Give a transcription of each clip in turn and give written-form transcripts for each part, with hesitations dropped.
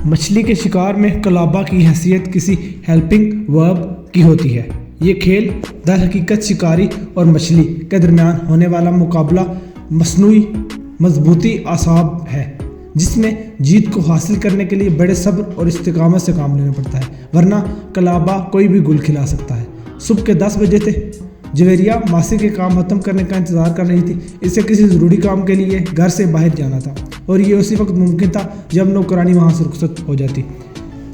مچھلی کے شکار میں کلابہ کی حیثیت کسی ہیلپنگ ورب کی ہوتی ہے۔ یہ کھیل در حقیقت شکاری اور مچھلی کے درمیان ہونے والا مقابلہ مصنوعی مضبوطی اعصاب ہے، جس میں جیت کو حاصل کرنے کے لیے بڑے صبر اور استقامت سے کام لینا پڑتا ہے، ورنہ کلابہ کوئی بھی گل کھلا سکتا ہے۔ صبح کے 10 بجے تھے۔ جویریہ ماسی کے کام ختم کرنے کا انتظار کر رہی تھی۔ اسے کسی ضروری کام کے لیے گھر سے باہر جانا تھا اور یہ اسی وقت ممکن تھا جب نوکرانی وہاں سے رخصت ہو جاتی۔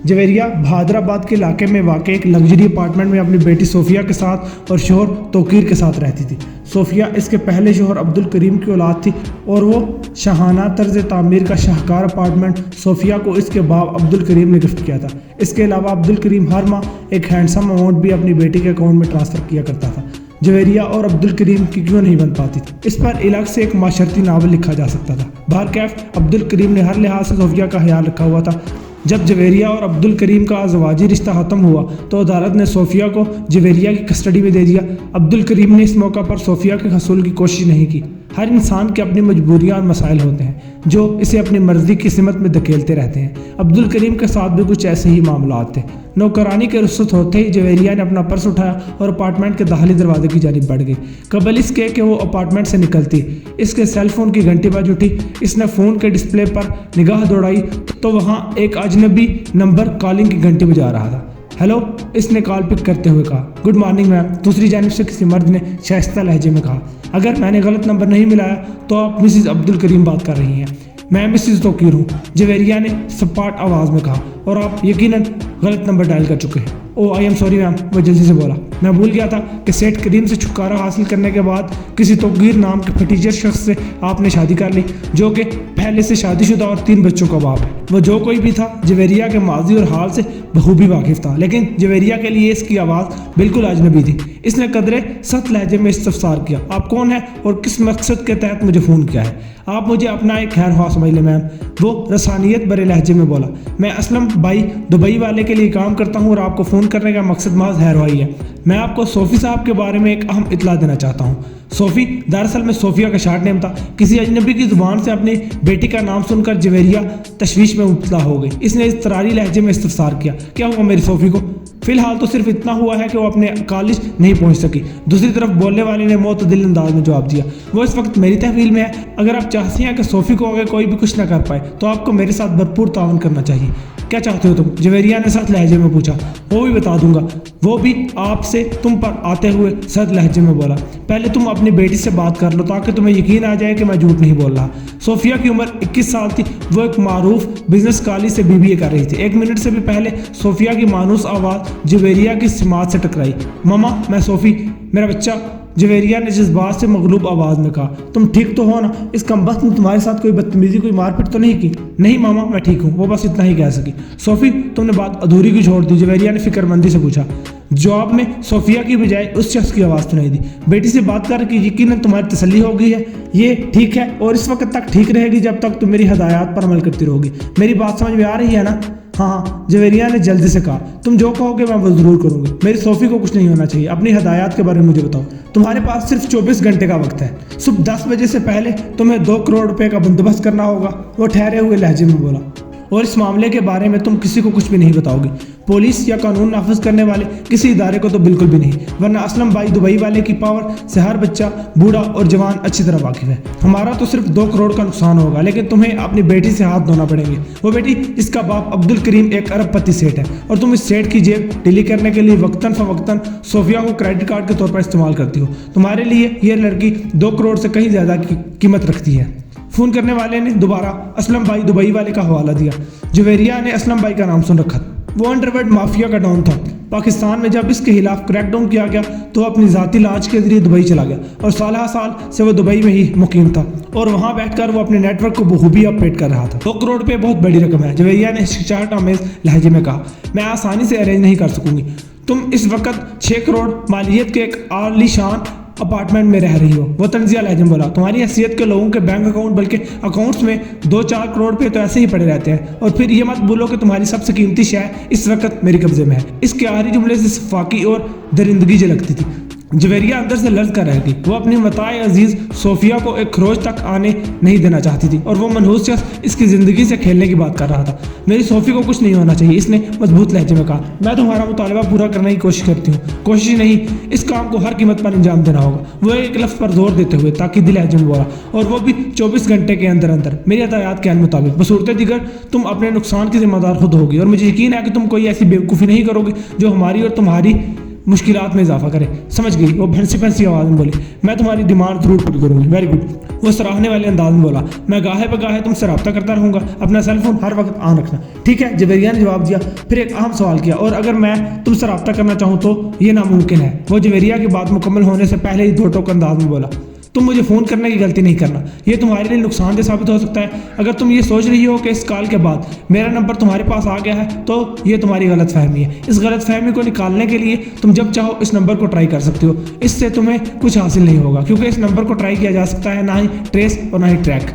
جویریہ بہادر آباد کے علاقے میں واقع ایک لگژری اپارٹمنٹ میں اپنی بیٹی صوفیہ کے ساتھ اور شوہر توقیر کے ساتھ رہتی تھی۔ صوفیہ اس کے پہلے شوہر عبدالکریم کی اولاد تھی اور وہ شاہانہ طرز تعمیر کا شاہکار اپارٹمنٹ صوفیہ کو اس کے باپ عبدالکریم نے گفٹ کیا تھا۔ اس کے علاوہ عبدالکریم ہر ماہ ایک ہینڈسم اماؤنٹ بھی اپنی بیٹی کے اکاؤنٹ میں ٹرانسفر کیا کرتا تھا۔ جویریہ اور عبدالکریم کی کیوں نہیں بن پاتی تھی؟ اس پر الگ سے ایک معاشرتی ناول لکھا جا سکتا تھا۔ بہرکیف عبدالکریم نے ہر لحاظ سے صوفیہ کا خیال رکھا ہوا تھا۔ جب جویریہ اور عبدالکریم کا ازدواجی رشتہ ختم ہوا تو عدالت نے صوفیہ کو جویریہ کی کسٹڈی میں دے دیا۔ عبدالکریم نے اس موقع پر صوفیہ کے حصول کی کوشش نہیں کی۔ ہر انسان کی اپنی مجبوریاں اور مسائل ہوتے ہیں جو اسے اپنی مرضی کی سمت میں دھکیلتے رہتے ہیں۔ عبدالکریم کے ساتھ بھی کچھ ایسے ہی معاملات تھے۔ نوکرانی کے رخصت ہوتے ہی جویریہ نے اپنا پرس اٹھایا اور اپارٹمنٹ کے داخلی دروازے کی جانب بڑھ گئی۔ قبل اس کے کہ وہ اپارٹمنٹ سے نکلتی، اس کے سیل فون کی گھنٹی بج اٹھی۔ اس نے فون کے ڈسپلے پر نگاہ دوڑائی تو وہاں ایک اجنبی نمبر کالنگ کی گھنٹی بجا رہا تھا۔ ہیلو، اس نے کال پک کرتے ہوئے کہا۔ گڈ مارننگ میم، دوسری جانب سے کسی مرد نے شائستہ لہجے میں کہا۔ اگر میں نے غلط نمبر نہیں ملایا تو آپ مسز عبدالکریم بات کر رہی ہیں؟ میں مسز توقیر ہوں، جویریہ نے سپاٹ آواز میں کہا، اور آپ یقیناً غلط نمبر ڈائل کر چکے ہیں۔ او آئی ایم سوری میم، وہ جلدی سے بولا۔ میں بھول گیا تھا کہ سیٹ کریم سے چھٹکارا حاصل کرنے کے بعد کسی توقیر نام کے پھٹیچر شخص سے آپ نے شادی کر لی، جو کہ پہلے سے شادی شدہ اور 3 بچوں کا باپ ہے۔ وہ جو کوئی بھی تھا جویریہ کے ماضی اور حال سے بخوبی واقف تھا، لیکن جویریہ کے لیے اس کی آواز بالکل اجنبی تھی۔ اس نے قدرے سخت لہجے میں استفسار کیا، آپ کون ہیں اور کس مقصد کے تحت مجھے فون کیا ہے؟ آپ مجھے اپنا ایک خیر خواہ سمجھ لیں میم، وہ رسانیت بھرے لہجے میں بولا۔ میں اسلم بھائی دبئی والے کے لیے کام کرتا ہوں اور آپ کو فون کرنے کا مقصد محض خیرخواہی ہے۔ میں آپ کو صوفی صاحب کے بارے میں ایک اہم اطلاع دینا چاہتا ہوں۔ صوفی دراصل میں صوفیہ کا شارٹ نیم تھا۔ کسی اجنبی کی زبان سے اپنی بیٹی کا نام سن کر جویریہ تشویش میں مبتلا ہو گئی۔ اس نے اضطراری لہجے میں استفسار کیا، کیا ہوا میری صوفی کو؟ فی الحال تو صرف اتنا ہوا ہے کہ وہ اپنے کالج نہیں پہنچ سکی۔ دوسری طرف بولنے والے نے معتدل انداز میں جواب دیا، وہ اس وقت میری تحویل میں ہے۔ اگر آپ چاہتی ہیں کہ صوفی کو آگے کوئی بھی کچھ نہ کر پائے تو آپ کو میرے ساتھ بھرپور تعاون کرنا چاہیے۔ کیا چاہتے ہو تم؟ جویریہ نے سخت لہجے میں پوچھا۔ وہ بھی بتا دوں گا، وہ بھی آپ سے تم پر آتے ہوئے سخت لہجے میں بولا۔ پہلے تم اپنی بیٹی سے بات کر لو تاکہ تمہیں یقین آ جائے کہ میں جھوٹ نہیں بول رہا۔ صوفیہ کی عمر 21 سال تھی۔ وہ ایک معروف بزنس کالج سے BBA کر رہی تھی۔ 1 منٹ سے بھی پہلے صوفیہ کی مانوس آواز جویریہ کی سماعت سے ٹکرائی۔ ماما، میں صوفی، میرا بچہ، جویریہ نے جذبات سے مغلوب آواز میں کہا۔ تم ٹھیک تو ہو نا؟ اس کمبخت نے تمہارے ساتھ کوئی بدتمیزی، کوئی مار پیٹ تو نہیں کی؟ نہیں ماما، میں ٹھیک ہوں، وہ بس اتنا ہی کہہ سکی۔ صوفی، تم نے بات ادھوری کیوں چھوڑ دی؟ جویریہ نے فکر مندی سے پوچھا۔ جواب میں صوفیہ کی بجائے اس شخص کی آواز سنائی دی۔ بیٹی سے بات کر کے یقیناً تمہاری تسلی ہو گئی ہے۔ یہ ٹھیک ہے اور اس وقت تک ٹھیک رہے گی جب تک تم میری ہدایات پر عمل کرتی رہو گی۔ میری بات سمجھ میں آ رہی ہے نا؟ ہاں، جویریہ نے جلدی سے کہا۔ تم جو کہو گے میں وہ ضرور کروں گی۔ میری صوفی کو کچھ نہیں ہونا چاہیے۔ اپنی ہدایات کے بارے میں مجھے بتاؤ۔ تمہارے پاس صرف 24 گھنٹے کا وقت ہے۔ صبح 10 بجے سے پہلے تمہیں 2 کروڑ روپے کا بندوبست کرنا ہوگا، وہ ٹھہرے ہوئے لہجے میں بولا، اور اس معاملے کے بارے میں تم کسی کو کچھ بھی نہیں بتاؤ گی، پولیس یا قانون نافذ کرنے والے کسی ادارے کو تو بالکل بھی نہیں، ورنہ اسلم بھائی دبئی والے کی پاور سے ہر بچہ، بوڑھا اور جوان اچھی طرح واقف ہے۔ ہمارا تو صرف 2 کروڑ کا نقصان ہوگا، لیکن تمہیں اپنی بیٹی سے ہاتھ دھونا پڑیں گے۔ وہ بیٹی جس کا باپ عبدالکریم ایک ارب پتی سیٹ ہے، اور تم اس سیٹ کی جیب ڈھیلی کرنے کے لیے وقتاً فوقتاً صوفیہ کو کریڈٹ کارڈ کے طور پر استعمال کرتی ہو۔ تمہارے لیے یہ لڑکی 2 کروڑ سے کہیں زیادہ کی قیمت رکھتی ہے۔ فون کرنے والے نے دوبارہ اسلم بھائی دبئی والے کا حوالہ دیا۔ جویریہ نے اسلم بھائی کا نام سن رکھا تھا۔ وہ انڈرورلڈ مافیا کا ڈان تھا۔ پاکستان میں جب اس کے خلاف کریک ڈاؤن کیا گیا تو وہ اپنی ذاتی لانچ کے ذریعے دبئی چلا گیا، اور سالہ سال سے وہ دبئی میں ہی مقیم تھا، اور وہاں بیٹھ کر وہ اپنے نیٹ ورک کو بخوبی اپڈیٹ کر رہا تھا۔ 2 کروڑ روپے بہت بڑی رقم ہے، جویریہ نے شچاٹ آمیز لہجے میں کہا۔ میں آسانی سے ارینج نہیں کر سکوں گی۔ تم اس وقت 6 کروڑ مالیت کے ایک عالی شان اپارٹمنٹ میں رہ رہی ہو، وہ طنزیہ لہجے میں بولا۔ تمہاری حیثیت کے لوگوں کے بینک اکاؤنٹ بلکہ اکاؤنٹس میں 2-4 کروڑ روپے تو ایسے ہی پڑے رہتے ہیں، اور پھر یہ مت بولو کہ تمہاری سب سے قیمتی شے اس وقت میری قبضے میں ہے۔ اس کے آخری جملے سے فاقی اور درندگی جھلکتی تھی۔ جویریہ اندر سے لرز کر رہ گئی. وہ اپنی متاع عزیز صوفیہ کو ایک خروج تک آنے نہیں دینا چاہتی تھی اور وہ منحوس شخص اس کی زندگی سے کھیلنے کی بات کر رہا تھا. میری صوفی کو کچھ نہیں ہونا چاہیے, اس نے مضبوط لہجے میں کہا. میں تمہارا مطالبہ پورا کرنے کی کوشش کرتی ہوں. کوشش نہیں, اس کام کو ہر قیمت پر انجام دینا ہوگا. وہ ایک لفظ پر زور دیتے ہوئے تاکیدی لہجے میں بولا, اور وہ بھی 24 گھنٹے کے اندر اندر میری ہدایات کے مطابق. بصورت دیگر تم اپنے نقصان کی ذمہ دار خود ہوگی, اور مجھے یقین ہے کہ تم کوئی ایسی بیوقوفی نہیں کرو گے جو ہماری اور تمہاری مشکلات میں اضافہ کرے. سمجھ گئی؟ وہ پھنسی آواز میں بولی. میں تمہاری ڈیمانڈ ضرور پوری کروں گی. ویری گڈ, وہ سراہنے والے انداز میں بولا. میں گاہے بگاہے تم سے رابطہ کرتا رہوں گا. اپنا سیل فون ہر وقت آن رکھنا, ٹھیک ہے؟ جویریہ نے جواب دیا. پھر ایک اہم سوال کیا, اور اگر میں تم سے رابطہ کرنا چاہوں تو یہ ناممکن ہے. وہ جویریہ کی بات مکمل ہونے سے پہلے ہی دو ٹوک انداز میں بولا. تم مجھے فون کرنے کی غلطی نہیں کرنا, یہ تمہارے لیے نقصان دہ ثابت ہو سکتا ہے. اگر تم یہ سوچ رہی ہو کہ اس کال کے بعد میرا نمبر تمہارے پاس آ گیا ہے تو یہ تمہاری غلط فہمی ہے. اس غلط فہمی کو نکالنے کے لیے تم جب چاہو اس نمبر کو ٹرائی کر سکتی ہو. اس سے تمہیں کچھ حاصل نہیں ہوگا, کیونکہ اس نمبر کو ٹرائی کیا جا سکتا ہے نہ ہی ٹریس اور نہ ہی ٹریک.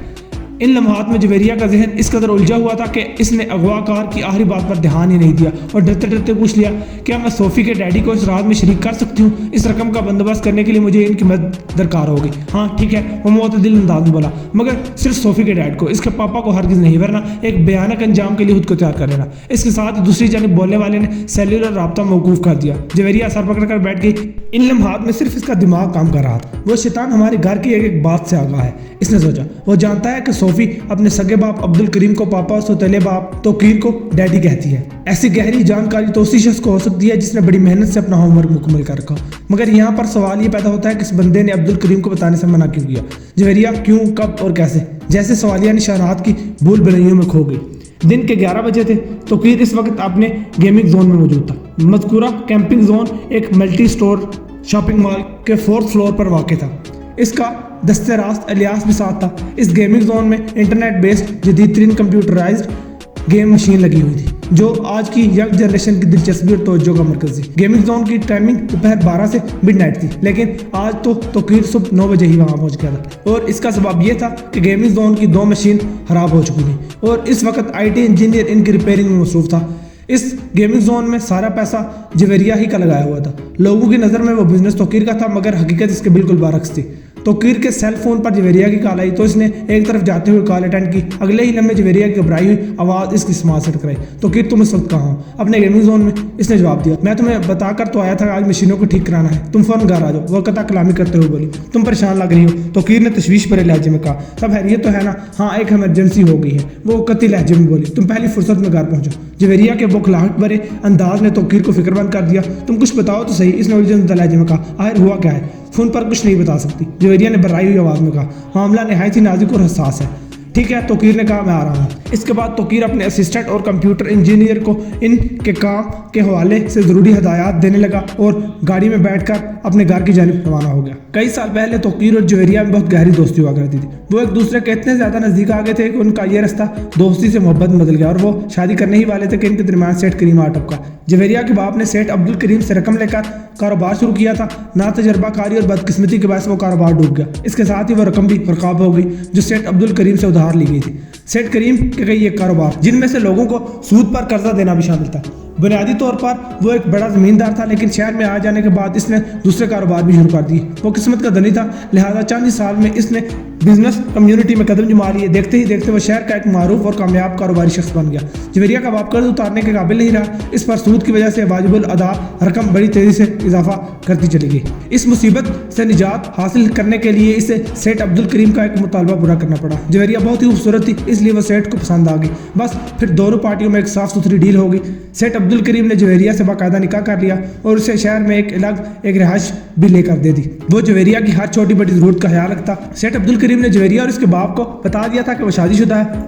ان لمحات میں جویریہ کا ذہن اس قدر الجھا ہوا تھا کہ اس نے اغوا کار کی آخری بات پر دھیان ہی نہیں دیا اور ڈرتے ڈرتے پوچھ لیا, کیا میں صوفی کے ڈیڈی کو اس رات میں شریک کر سکتی ہوں؟ اس رقم کا بندوبست کرنے کے لیے مجھے ان کی مدد درکار ہوگی. ہاں ٹھیک ہے, وہ معتدل انداز میں بولا, مگر صرف صوفی کے ڈیڈ کو, اس کے پاپا کو ہرگز نہیں, ورنہ ایک بھیانک انجام کے لیے خود کو تیار کر لینا. اس کے ساتھ دوسری جانب بولنے والے نے سیلولر رابطہ موقوف کر دیا. جویریہ سر پکڑ کر بیٹھ گئی. ان لمحات میں صرف اس کا دماغ کام کر رہا تھا. وہ شیطان ہمارے گھر کی ایک بات سے آگاہ ہے, اس نے سوچا. وہ جانتا ہے کہ صوفی اپنے سگے باپ عبد الکریم کو پاپا, سوتیلے باپ توقیر کو ڈیڈی کہتی ہے. ایسی گہری جانکاری تو اسی شخص کو ہو سکتی ہے جس نے بڑی محنت سے اپنا ہوم ورک مکمل کر رکھا. مگر یہاں پر سوال یہ پیدا ہوتا ہے کہ اس بندے نے عبد الکریم کو بتانے سے منع کیوں کیا؟ جویریہ کیوں, کب اور کیسے, جیسے سوالیہ نشانات کی بھول بھلائیوں میں کھو گئی. دن کے 11 بجے تھے. توقیر اس وقت اپنے گیمنگ زون میں موجود تھا. مذکورہ کیمپنگ زون ایک ملٹی سٹور شاپنگ مال کے 4th فلور پر واقع تھا. اس کا دست راست الیاس بھی ساتھ تھا. اس گیمنگ زون میں انٹرنیٹ بیسڈ جدید ترین کمپیوٹرائزڈ گیم مشین لگی ہوئی تھی جو آج کی ینگ جنریشن کی دلچسپی اور توجہ کا مرکز تھی. گیمنگ زون کی ٹائمنگ دوپہر 12 سے مڈ نائٹ تھی, لیکن آج تو توقیر صبح 9 بجے ہی وہاں پہنچ گیا تھا, اور اس کا سبب یہ تھا کہ گیمنگ زون کی 2 مشین خراب ہو چکی تھیں اور اس وقت IT انجینئر ان کی ریپیئرنگ میں مصروف تھا. اس گیمنگ زون میں سارا پیسہ جویریہ ہی کا لگایا ہوا تھا. لوگوں کی نظر میں وہ بزنس توقیر کا تھا, مگر حقیقت اس کے بالکل برعکس تھی. توقیر کے سیل فون پر جویریہ کی کال آئی تو اس نے ایک طرف جاتے ہوئے کال اٹینڈ کی. اگلے ہی لمحے جویریہ کی گھبرائی ہوئی آواز اس کی سماعت سے ٹکرائی. توقیر تم اس وقت کہاں ہو؟ اپنے گیمنگ زون میں, اس نے جواب دیا. میں تمہیں بتا کر تو آیا تھا آج مشینوں کو ٹھیک کرانا ہے, تم فوراً گھر آ جاؤ. وہ قطع کلامی کرتے ہوئے بولی. تم پریشان لگ رہی ہو, توقیر نے تشویش بھرے لہجے میں کہا. سب خیریت تو ہے نا؟ ہاں ایک ایمرجنسی ہو گئی ہے, وہ قطعی لہجے میں بولی. تم پہلی فرصت میں گھر پہنچو. جویریہ کے بوکھلاہٹ بھرے انداز نے توقیر کو فکر مند کر دیا. تم کچھ بتاؤ تو صحیح, اس نے الجھن لہجے میں کہا. آخر ہوا کیا ہے؟ فون پر کچھ نہیں بتا سکتی, جویریہ نے برائے ہوئی آواز میں کہا. معاملہ نہایت ہی نازک اور حساس ہے. ٹھیک ہے, توقیر نے کہا, میں آ رہا ہوں. اس کے بعد توقیر اپنے اسسٹنٹ اور کمپیوٹر انجینئر کو ان کے کام کے حوالے سے ضروری ہدایات دینے لگا اور گاڑی میں بیٹھ کر اپنے گھر کی جانب روانہ ہو گیا. کئی سال پہلے توقیر اور جویریہ میں بہت گہری دوستی ہوا کرتی تھی. وہ ایک دوسرے کے اتنے زیادہ نزدیک آ گئے تھے کہ ان کا یہ رشتہ دوستی سے محبت میں بدل گیا, اور وہ شادی کرنے ہی والے تھے کہ ان کے درمیان سیٹ کریم آ ٹپکا. جویریہ کے باپ نے سیٹ عبد الکریم سے رقم لے کر کاروبار شروع کیا تھا. نا تجربہ کاری اور بدقسمتی کے باعث وہ کاروبار ڈوب گیا. اس کے ساتھ ہی وہ رقم بھی غرقاب ہو گئی جو سیٹ عبد الکریم سے ادھار لی گئی تھی. سیٹ کریم کے کئی ایک کاروبار, جن میں سے لوگوں کو سود پر قرضہ دینا بھی شامل تھا. بنیادی طور پر وہ ایک بڑا زمیندار تھا, لیکن شہر میں آ جانے کے بعد اس نے دوسرے کاروبار بھی شروع کر دیے. وہ قسمت کا دھنی تھا, لہذا چند ہی سال میں اس نے بزنس کمیونٹی میں قدم جما لیے. دیکھتے ہی دیکھتے وہ شہر کا ایک معروف اور کامیاب کاروباری شخص بن گیا. جویریہ کا باپ قرض اتارنے کے قابل نہیں رہا. اس پر سود کی وجہ سے واجب الادا رقم بڑی تیزی سے اضافہ کرتی چلی گئی. اس مصیبت سے نجات حاصل کرنے کے لیے اسے سیٹ عبد الکریم کا ایک مطالبہ پورا کرنا پڑا. جویریہ بہت ہی خوبصورت تھی, اس لیے وہ سیٹ کو پسند آ گئی. بس پھر دونوں پارٹیوں میں ایک صاف ستھری ڈیل ہو گئی. سیٹ عبد الکریم نے جویریہ سے باقاعدہ نکاح کر لیا اور اسے شہر میں ایک رہائش بھی لے کر دے دی. وہ جویریہ کی ہر چھوٹی بڑی ضرورت کا خیال رکھتا. سیٹ عبد الکریم نے جویریہ اور اس کے باپ کو بتا دیا تھا کہ وہ شادی شدہ ہے.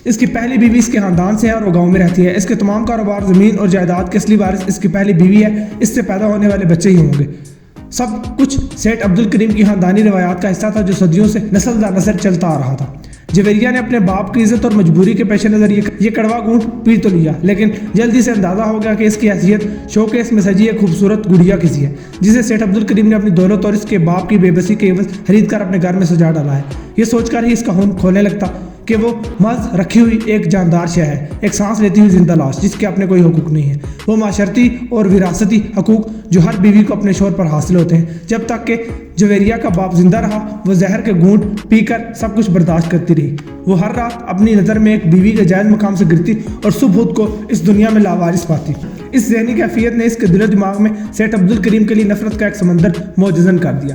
اس کی پہلی بیوی اس کے خاندان سے ہے اور وہ گاؤں میں رہتی ہے. اس کے تمام کاروبار, زمین اور جائیداد کے اصلی وارث اس کی پہلی بیوی ہے. اس سے پیدا ہونے والے بچے ہی ہوں گے. سب کچھ سیٹ عبد الکریم کی خاندانی روایات کا حصہ تھا جو صدیوں سے نسل در نسل چلتا آ رہا تھا. جویریہ نے اپنے باپ کی عزت اور مجبوری کے پیش نظر یہ کڑوا گھونٹ پی تو لیا, لیکن جلدی سے اندازہ ہو گیا کہ اس کی حیثیت شوکیس میں سجی ایک خوبصورت گڑیا کسی ہے جسے سیٹ عبد الکریم نے اپنی دولت اور اس کے باپ کی بے بسی کے عوض خرید کر اپنے گھر میں سجا ڈالا ہے. یہ سوچ کر ہی اس کا خون کھولنے لگتا کہ وہ محض رکھی ہوئی ایک جاندار شے ہے، ایک سانس لیتی ہوئی زندہ لاش جس کے اپنے کوئی حقوق نہیں ہے۔ وہ معاشرتی اور وراثتی حقوق جو ہر بیوی کو اپنے شوہر پر حاصل ہوتے ہیں۔ جب تک کہ جویریہ کا باپ زندہ رہا وہ زہر کے گھونٹ پی کر سب کچھ برداشت کرتی رہی۔ وہ ہر رات اپنی نظر میں ایک بیوی کے جائز مقام سے گرتی اور صبح خود کو اس دنیا میں لاوارث پاتی۔ اس ذہنی کیفیت نے اس کے دل و دماغ میں سیٹ عبدالکریم کے لیے نفرت کا ایک سمندر معجزن کر دیا۔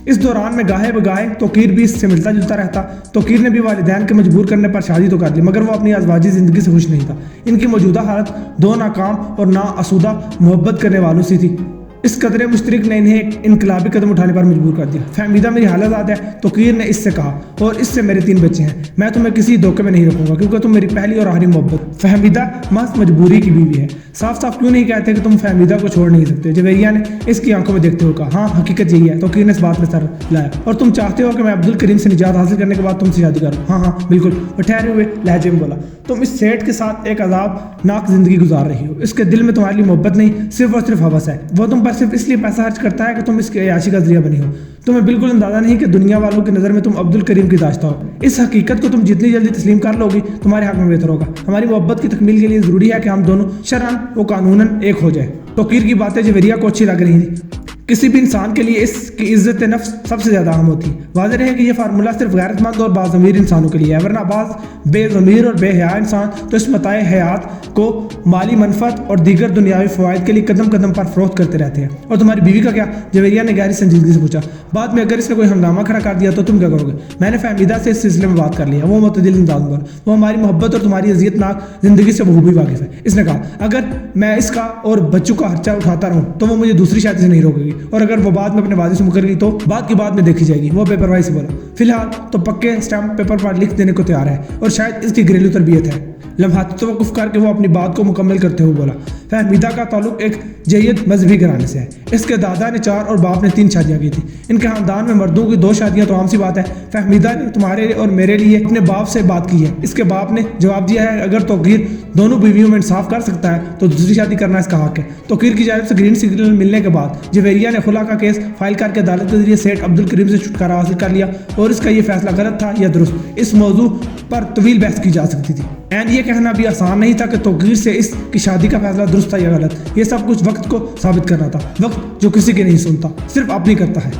اس دوران میں گاہے بگاہے توقیر بھی اس سے ملتا جلتا رہتا۔ توقیر نے بھی والدین کے مجبور کرنے پر شادی تو کر لی، مگر وہ اپنی ازواجی زندگی سے خوش نہیں تھا۔ ان کی موجودہ حالت دو ناکام اور ناآسودہ محبت کرنے والوں سی تھی۔ اس قدر مشترک نے انہیں ایک انقلابی قدم اٹھانے پر مجبور کر دیا۔ فہمیدہ میری حالت زاد ہے، توقیر نے اس سے کہا، اور اس سے میرے 3 بچے ہیں۔ میں تمہیں کسی دھوکے میں نہیں رکھوں گا کیونکہ تم میری پہلی اور آخری محبت۔ فہمیدہ محض مجبوری کی بیوی ہے۔ صاف صاف کیوں نہیں کہتے کہ تم فہمیدہ کو چھوڑ نہیں سکتے؟ جویریہ نے اس کی آنکھوں میں دیکھتے ہوئے کہا، ہاں حقیقت یہی ہے۔ توقیر نے اس بات میں سر لایا، اور تم چاہتے ہو کہ میں عبدالکریم سے نجات حاصل کرنے کے بعد تم سے شادی کروں؟ ہاں ہاں بالکل، وہ ٹھہرے ہوئے لہجے میں بولا۔ تم اس سیٹ کے ساتھ ایک عذاب ناک زندگی گزار رہی ہو۔ اس کے دل میں تمہارے لیے محبت نہیں، صرف اور صرف ہوس ہے۔ وہ تم پر صرف اس لیے پیسہ خرچ کرتا ہے کہ تم اس کی عیاشی کا ذریعہ بنی ہو۔ تمہیں بالکل اندازہ نہیں کہ دنیا والوں کی نظر میں تم عبدالکریم کی داشتہ ہو۔ اس حقیقت کو تم جتنی جلدی تسلیم کر لو گی تمہارے حق میں بہتر ہوگا۔ ہماری محبت کی تکمیل کے لیے ضروری ہے کہ ہم دونوں شرعاً و قانوناً ایک ہو جائیں۔ توقیر کی باتیں جویریہ کو اچھی لگ رہی تھیں۔ کسی بھی انسان کے لیے اس کی عزت نفس سب سے زیادہ اہم ہوتی ہے۔ واضح رہے کہ یہ فارمولہ صرف غیرت مند اور باضمیر انسانوں کے لیے ہے، ورنہ بعض بے ضمیر اور بے حیا انسان تو اس متاع حیات کو مالی منفعت اور دیگر دنیاوی فوائد کے لیے قدم قدم پر فروخت کرتے رہتے ہیں۔ اور تمہاری بیوی کا کیا؟ جویریہ نے گہری سنجیدگی سے پوچھا۔ بعد میں اگر اس نے کوئی ہنگامہ کھڑا کر دیا تو تم کیا کرو گے؟ میں نے فہمیدہ سے اس سلسلے میں بات کر لیا، وہ معتدل انداز میں، وہ ہماری محبت اور تمہاری اذیت ناک زندگی سے بخوبی واقف ہے۔ اس نے کہا، اگر میں اس کا اور بچوں کا خرچہ اٹھاتا رہوں تو وہ مجھے دوسری شادی سے نہیں روکے گی، اور اگر وہ بعد میں اپنے وعدے سے مکر گئی تو بات کی بات میں دیکھی جائے گی۔ وہ بے پرواہی سے بولا، فی الحال تو پکے اسٹامپ پیپر پر لکھ دینے کو تیار ہے، اور شاید اس کی گھریلو تربیت ہے۔ لمحاتی توقف کر کے وہ اپنی بات کو مکمل کرتے ہوئے بولا، فہمیدہ کا تعلق ایک جید مذہبی گھرانے سے ہے۔ اس کے دادا نے 4 اور باپ نے 3 شادیاں کی تھیں۔ ان کے خاندان میں مردوں کی 2 شادیاں تو عام سی بات ہے۔ فہمیدہ نے تمہارے اور میرے لیے اپنے باپ سے بات کی ہے۔ اس کے باپ نے جواب دیا ہے، اگر توقیر دونوں بیویوں میں انصاف کر سکتا ہے تو دوسری شادی کرنا اس کا حق ہے۔ توقیر کی جانب سے گرین سگنل ملنے کے بعد جویریہ نے خلا کا کیس فائل کر کے عدالت کے ذریعے سیٹ عبدالکریم سے چھٹکارا حاصل کر لیا، اور اس کا یہ فیصلہ غلط تھا یا درست، اس موضوع پر طویل بحث کی جا سکتی تھی۔ اینڈ یہ کہنا بھی آسان نہیں تھا کہ توقیر سے اس کی شادی کا فیصلہ درست تھا یا غلط۔ یہ سب کچھ وقت کو ثابت کرنا تھا، وقت جو کسی کی نہیں سنتا، صرف اپنی کرتا ہے۔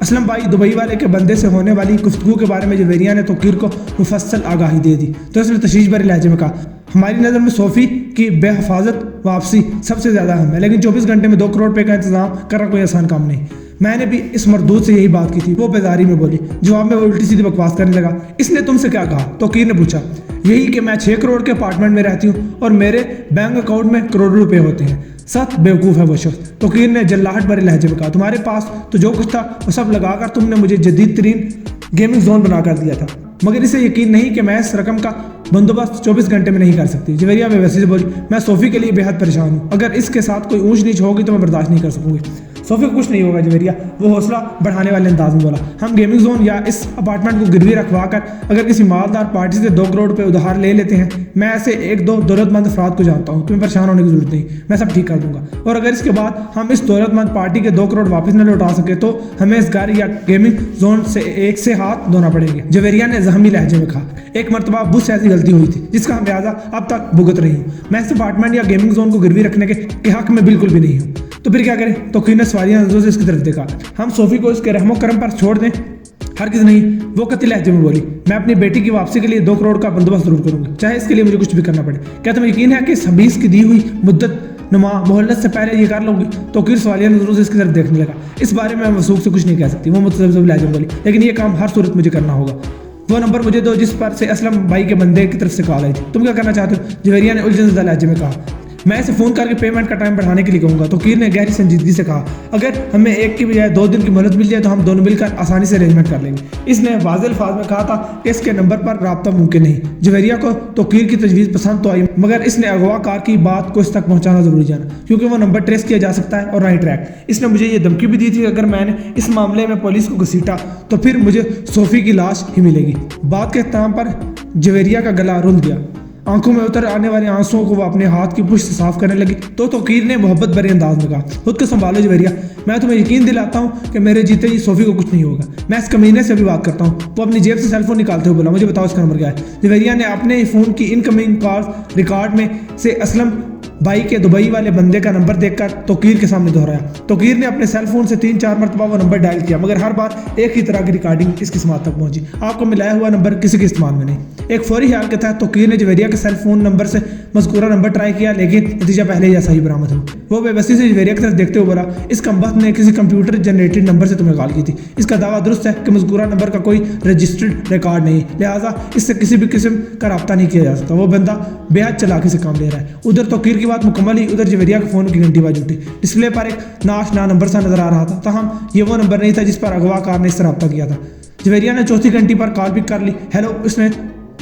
اسلم بھائی دبئی والے کے بندے سے ہونے والی گفتگو کے بارے میں جویریہ نے توقیر کو مفصل آگاہی دے دی تو اس نے تشویش بھرے لہجے میں کہا، ہماری نظر میں صوفی کی بے حفاظت واپسی سب سے زیادہ اہم ہے، لیکن 24 گھنٹے میں 2 کروڑ روپے کا انتظام کرنا کوئی آسان کام نہیں۔ میں نے بھی اس مردود سے یہی بات کی تھی، وہ بیزاری میں بولی۔ جواب میں وہ الٹی سیدھی بکواس کرنے لگا۔ اس نے تم سے کیا کہا؟ توقیر نے پوچھا۔ یہی کہ میں 6 کروڑ کے اپارٹمنٹ میں رہتی ہوں اور میرے بینک اکاؤنٹ میں کروڑوں روپے ہوتے ہیں۔ سخت بیوقوف ہے وہ شخص، توقیر نے جلاہٹ بھرے لہجے میں کہا۔ تمہارے پاس تو جو کچھ تھا وہ سب لگا کر تم نے مجھے جدید ترین گیمنگ زون بنا کر دیا تھا، مگر اسے یقین نہیں کہ میں اس رقم کا بندوبست 24 گھنٹے میں نہیں کر سکتی۔ جویریہ بے بسی سے بولی، میں صوفی کے لیے بے حد پریشان ہوں، اگر اس کے ساتھ کوئی اونچ نیچ ہوگی تو میں برداشت نہیں کر سکوں گی۔ صوفی کو کچھ نہیں ہوگا جویریہ، وہ حوصلہ بڑھانے والے انداز میں بولا۔ ہم گیمنگ زون یا اس اپارٹمنٹ کو گروی رکھوا کر اگر کسی مالدار پارٹی سے 2 کروڑ روپے ادھار لے لیتے ہیں، میں ایسے 1-2 دولت مند افراد کو جانتا ہوں، تمہیں پریشان ہونے کی ضرورت نہیں، میں سب ٹھیک کر دوں گا۔ اور اگر اس کے بعد ہم اس دولت مند پارٹی کے 2 کروڑ واپس نہ لوٹا سکے تو ہمیں اس گھر یا گیمنگ زون سے ایک سے ہاتھ دھونا پڑیں گے۔ جویریہ نے زخمی لہجے میں کہا، ایک مرتبہ بس ایسی غلطی ہوئی تھی جس کا اندازہ اب تک بھگت رہی ہوں۔ میں اس اپارٹمنٹ یا گیمنگ زون کو گروی رکھنے کے حق میں بالکل بھی نہیں ہوں۔ تو پھر کیا کریں؟ توقیر نے سوالیہ نظروں سے اس کی طرف دیکھا۔ ہم صوفی کو اس کے رحم و کرم پر چھوڑ دیں؟ ہرگز نہیں، وہ قطعی لہجے میں بولی۔ میں اپنی بیٹی کی واپسی کے لیے 2 کروڑ کا بندوبست ضرور کروں گی، چاہے اس کے لیے مجھے کچھ بھی کرنا پڑے۔ کیا تمہیں یقین ہے کہ اس حبیس کی دی ہوئی مدت نما مہلت سے پہلے یہ کر لوں گی؟ توقیر سوالیہ نظروں سے اس کی طرف دیکھنے لگا۔ اس بارے میں وثوق سے کچھ نہیں کہہ سکتی، وہ متذبذب لہجے میں بولی، لیکن یہ کام ہر صورت مجھے کرنا ہوگا۔ وہ نمبر مجھے دو جس پر سے اسلم بھائی کے بندے کی طرف سے کال آئی تھی۔ تم کیا کرنا چاہتے ہو؟ جویریہ نے الجھن زدہ لہجے میں کہا۔ میں اسے فون کر کے پیمنٹ کا ٹائم بڑھانے کے لیے کہوں گا۔ توقیر نے گہری سنجیدگی سے کہا، اگر ہمیں 1 کی بجائے 2 دن کی مہلت مل جائے تو ہم دونوں مل کر آسانی سے ارینجمنٹ کر لیں گے۔ اس نے واضح الفاظ میں کہا تھا کہ اس کے نمبر پر رابطہ ممکن نہیں۔ جویریہ کو توقیر کی تجویز پسند تو آئی، مگر اس نے اغوا کار کی بات کو اس تک پہنچانا ضروری جانا، کیونکہ وہ نمبر ٹریس کیا جا سکتا ہے اور رائی ٹریک۔ اس نے مجھے یہ دھمکی بھی دی تھی کہ اگر میں نے اس معاملے میں پولیس کو گھسیٹا تو پھر مجھے صوفی کی لاش ہی ملے گی۔ بات کے اختتام پر جویریہ کا گلا رند گیا۔ آنکھوں میں اتر آنے والے آنسوؤں کو وہ اپنے ہاتھ کی پشت سے صاف کرنے لگی تو توقیر نے محبت بھرے انداز میں کہا، خود کو سنبھالو جویریہ، میں تمہیں یقین دلاتا ہوں کہ میرے جیتے ہی صوفی کو کچھ نہیں ہوگا۔ میں اس کمینے سے بھی بات کرتا ہوں۔ وہ اپنی جیب سے سیل فون نکالتے ہوئے بولا، مجھے بتاؤ اس کا نمبر کیا ہے۔ جویریہ نے اپنے فون کی انکمنگ کال ریکارڈ میں سے اسلم بھائی کے دبئی والے بندے کا نمبر دیکھ کر توقیر کے سامنے دہرایا۔ توقیر نے اپنے سیل فون سے 3-4 مرتبہ وہ نمبر ڈائل کیا، مگر ہر بار ایک ہی طرح کی ریکارڈنگ اس کی سماعت تک پہنچی۔ آپ کو ملایا ہوا نمبر کسی کے استعمال میں نہیں۔ ایک فوری خیال کے تحت توقیر نے جویریہ کے سیل فون نمبر سے مذکورہ نمبر ٹرائی کیا، لیکن نتیجہ پہلے ہی صحیح برآمد ہوا۔ وہ بے بسی سے جویریہ کی طرف دیکھتے ہوئے بولا، اس کمبخت نے کسی کمپیوٹر جنریٹڈ نمبر سے تمہیں کال کی تھی۔ اس کا دعویٰ درست ہے کہ مذکورہ نمبر کا کوئی رجسٹرڈ ریکارڈ نہیں، لہٰذا اس سے کسی بھی قسم کا رابطہ نہیں کیا جا سکتا۔ وہ بندہ بے حد چلاکی سے کام لے رہا ہے۔ ادھر توقیر کی بات مکمل ہی ادھر جویریہ کے فون کی گھنٹی بج اٹھی۔ ڈسپلے پر ایک ناآشنا نمبر سا نظر آ رہا تھا، تاہم یہ وہ نمبر نہیں تھا جس پر اغوا کار نے اس سے رابطہ کیا تھا۔ جویریہ نے چوتھی گھنٹی پر کال پک کر لی۔ ہیلو، اس نے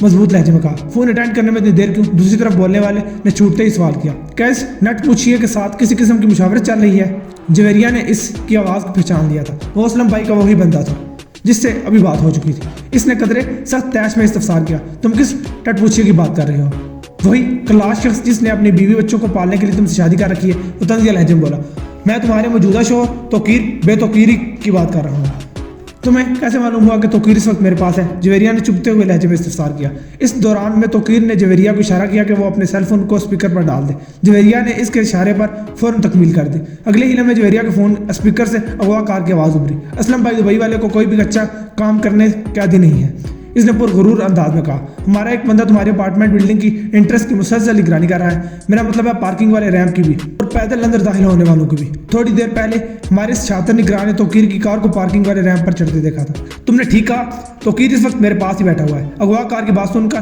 مضبوط لہجے میں کہا۔ فون اٹینڈ کرنے میں اتنی دیر کیوں؟ دوسری طرف بولنے والے نے چھوٹتے ہی سوال کیا، کیا اس نٹ پوچھیے کے ساتھ کسی قسم کی مشاورت چل رہی ہے؟ جویریہ نے اس کی آواز کو پہچان لیا تھا۔ وہ اسلم بھائی کا وہی بندہ تھا جس سے ابھی بات ہو چکی تھی۔ اس نے قدرے سخت تیش میں استفسار کیا، تم کس ٹٹ پوچھیے کی بات کر رہے ہو؟ وہی کلاش شخص جس نے اپنی بیوی بچوں کو پالنے کے لیے تم سے شادی کر رکھی ہے، وہ طنزیہ لہجے میں بولا۔ میں تمہارے موجودہ شوہر توقیر بے توقیری کی بات کر رہا ہوں۔ تمہیں کیسے معلوم ہوا کہ توقیر اس وقت میرے پاس ہے؟ جویریہ نے چپتے ہوئے لہجے میں استفسار کیا۔ اس دوران میں توقیر نے جویریہ کو اشارہ کیا کہ وہ اپنے سیل فون کو اسپیکر پر ڈال دے۔ جویریہ نے اس کے اشارے پر فوراً تکمیل کر دی۔ اگلے ہی لمحے جویریہ کے فون اسپیکر سے اغوا کار کی آواز ابھری۔ اسلم بھائی دبئی والے کو کوئی بھی اچھا کام کرنے کا عادی نہیں ہے، اس نے پرغرور انداز میں کہا۔ ہمارا ایک بندہ تمہارے اپارٹمنٹ بلڈنگ کی انٹرسٹ کی مسلسل نگرانی کر رہا ہے، میرا مطلب ہے پارکنگ والے ریمپ کی بھی اور پیدل اندر داخل ہونے والوں کی بھی۔ تھوڑی دیر پہلے ہمارے شاطر نگران نے توقیر کی کار کو پارکنگ والے ریمپ پر چڑھتے دیکھا تھا۔ تم نے ٹھیک کہا، توقیر اس وقت میرے پاس ہی بیٹھا ہوا ہے۔ اغوا کار کی بات سن کر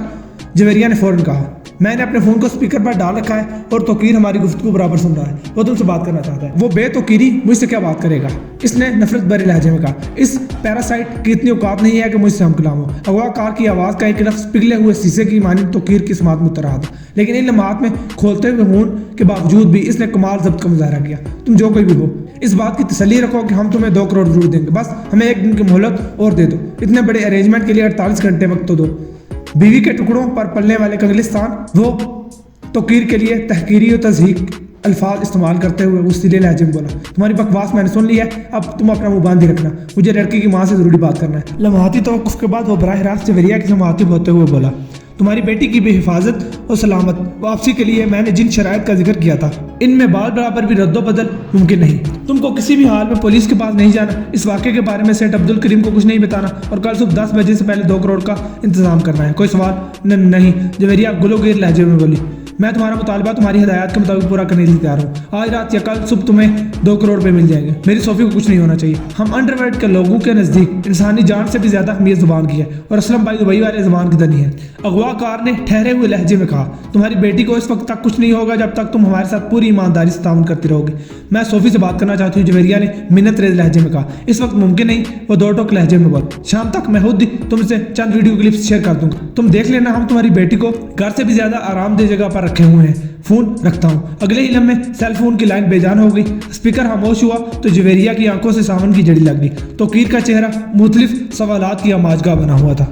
جویریہ نے فوراً کہا، میں نے اپنے فون کو اسپیکر پر ڈال رکھا ہے اور توقیر ہماری گفتگو برابر سن رہا ہے، وہ تم سے بات کرنا چاہتا ہے۔ وہ بے توقیری مجھ سے کیا بات کرے گا؟ اس نے نفرت بھرے لہجے میں کہا۔ اس پیراسائٹ کی اتنی اوقات نہیں ہے کہ مجھ سے ہم کلام ہو۔ اغوا کار کی آواز کا ایک لفظ پگھلے ہوئے شیشے کی مانند توقیر کی سماعت میں اتر رہا تھا، لیکن ان لمحات میں کھولتے ہوئے ہون کے باوجود بھی اس نے کمال ضبط کا مظاہرہ کیا۔ تم جو کوئی بھی ہو، اس بات کی تسلی رکھو کہ ہم تمہیں 2 کروڑ ضرور دیں گے، بس ہمیں 1 دن کی مہلت اور دے دو۔ اتنے بڑے ارینجمنٹ کے لیے 48 گھنٹے وقت تو دو۔ بیوی کے ٹکڑوں پر پلنے والے کنگلستان، وہ توقیر کے لیے تحقیری و تضحیک الفاظ استعمال کرتے ہوئے غصیلے لہجے میں بولا، تمہاری بکواس میں نے سن لی ہے، اب تم اپنا منہ باندھ رکھنا، مجھے لڑکی کی ماں سے ضروری بات کرنا ہے۔ لمحاتی توقف کے بعد وہ براہ راست جویریہ کی مخاطب ہوتے ہوئے بولا، تمہاری بیٹی کی بے حفاظت اور سلامت واپسی کے لیے میں نے جن شرائط کا ذکر کیا تھا، ان میں بال برابر بھی رد و بدل ممکن نہیں۔ تم کو کسی بھی حال میں پولیس کے پاس نہیں جانا، اس واقعے کے بارے میں سیٹ عبدالکریم کو کچھ نہیں بتانا، اور کل صبح 10 بجے سے پہلے 2 کروڑ کا انتظام کرنا ہے۔ کوئی سوال؟ نہیں، جویریہ گلوگیر لہجے میں بولی۔ میں تمہارا مطالبہ تمہاری ہدایات کے مطابق پورا کرنے کے لیے تیار ہوں۔ آج رات یا کل صبح تمہیں 2 کروڑ روپے مل جائیں گے۔ میری صوفی کو کچھ نہیں ہونا چاہیے۔ ہم انڈر ورلڈ کے لوگوں کے نزدیک انسانی جان سے بھی زیادہ اہمیت زبان کی ہے، اور اسلم بھائی دبئی والے زبان کی دنی ہے۔ اغوا کار نے ٹھہرے ہوئے لہجے میں کہا، تمہاری بیٹی کو اس وقت تک کچھ نہیں ہوگا جب تک تم ہمارے ساتھ پوری ایمانداری سے تعاون کرتی رہو گے۔ میں صوفی سے بات کرنا چاہتی ہوں، جویریہ نے منت ریز لہجے میں کہا۔ اس وقت ممکن نہیں، وہ 2 ٹوک لہجے میں بول۔ شام تک میں خود تم سے چند ویڈیو کلپس شیئر کر دوں گا، تم دیکھ لینا۔ ہم تمہاری بیٹی کو گھر سے بھی زیادہ آرام دہ جگہ پر رکھے ہوئے ہیں۔ فون رکھتا ہوں۔ اگلے ہی لمحے سیل فون کی لائن بے جان ہو گئی۔ اسپیکر خاموش ہوا تو جویریہ کی آنکھوں سے ساون کی جڑی لگ گئی۔ توقیر کا چہرہ مختلف سوالات کی آماجگاہ بنا ہوا تھا۔